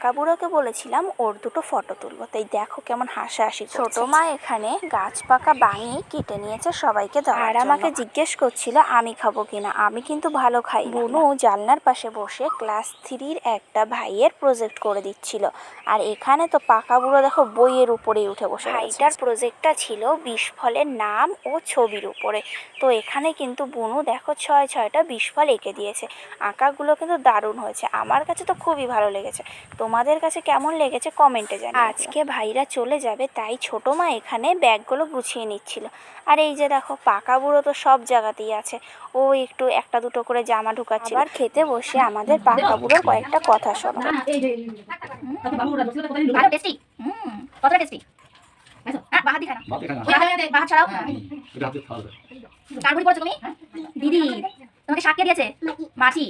পাকা বুড়োকে বলেছিলাম ওর দুটো ফটো তুলবো, তাই দেখো কেমন হাসাহাসি। ছোট মা এখানে গাছ পাকা বানিয়ে কেটে নিয়েছে সবাইকে দেওয়ার জন্য। আর আমাকে জিজ্ঞেস করছিল আমি খাবো কিনা। আমি কিন্তু ভালো খাই। বুনু জানলার পাশে বসে ক্লাস 3-র একটা ভাইয়ের প্রজেক্ট করে দিচ্ছিল। আর এখানে তো পাকা বুড়ো দেখো বইয়ের উপরেই উঠে বসে। ভাইটার প্রজেক্টটা ছিল 20 ফলের নাম ও ছবির উপরে। তো এখানে কিন্তু বুনু দেখো 6-6টা 20 ফল এঁকে দিয়েছে। আঁকাগুলো কিন্তু দারুণ হয়েছে, আমার কাছে তো খুবই ভালো লেগেছে। তোমাদের কাছে কেমন লেগেছে কমেন্টে জানিও। আজকে ভাইরা চলে যাবে, তাই ছোট মা এখানে ব্যাগগুলো গুছিয়ে নিচ্ছিল। আর এই যে দেখো পাকা বুড়ো তো সব জায়গাতেই আছে, ও একটু একটা দুটো করে জামা ঢুকাচ্ছিল। আর খেতে বসে আমাদের পাকা বুড়োর কয়েকটা কথা শোনো। দিদি তোমাকে শাক কে দিয়েছে? মাছি।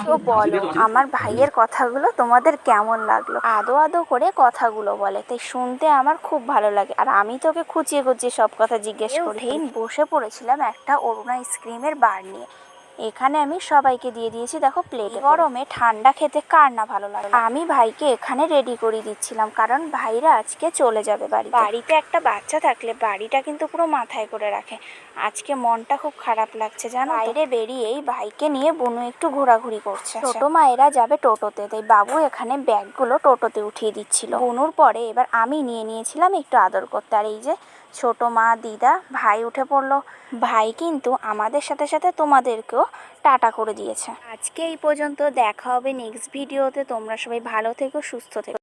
তো বলো আমার ভাইয়ের কথাগুলো তোমাদের কেমন লাগলো? আদো আদো করে কথাগুলো বলে, তাই শুনতে আমার খুব ভালো লাগে। আর আমি তোকে খুঁচিয়ে খুঁচিয়ে সব কথা জিজ্ঞেস করি। বসে পড়েছিলাম একটা অরুণ আইসক্রিমের বার নিয়ে। এখানে আমি সবাইকে দিয়ে দিয়েছি দেখো প্লেটে। গরমে ঠান্ডা খেতে কার না ভালো লাগে। আমি ভাইকে এখানে রেডি করে দিচ্ছিলাম, কারণ ভাইরা আজকে চলে যাবে বাড়িতে একটা বাচ্চা থাকলে বাড়িটা কিন্তু পুরো মাথায় করে রাখে। আজকে মনটা খুব খারাপ লাগছে জানো। বাইরে বেরিয়েই ভাইকে নিয়ে বুনু একটু ঘোরাঘুরি করছে। ছোট মায়েরা যাবে টোটোতে, তাই বাবু এখানে ব্যাগগুলো টোটোতে উঠিয়ে দিচ্ছিল। বুনুর পরে এবার আমি নিয়ে নিয়েছিলাম একটু আদর করতে। আর এই যে ছোট মা, দিদা, ভাই উঠে পড়লো। ভাই কিন্তু আমাদের সাথে সাথে তোমাদেরকেও টাটা করে দিয়েছে। আজকে এই পর্যন্ত, দেখা হবে নেক্সট ভিডিওতে। তোমরা সবাই ভালো থেকো, সুস্থ থেকো।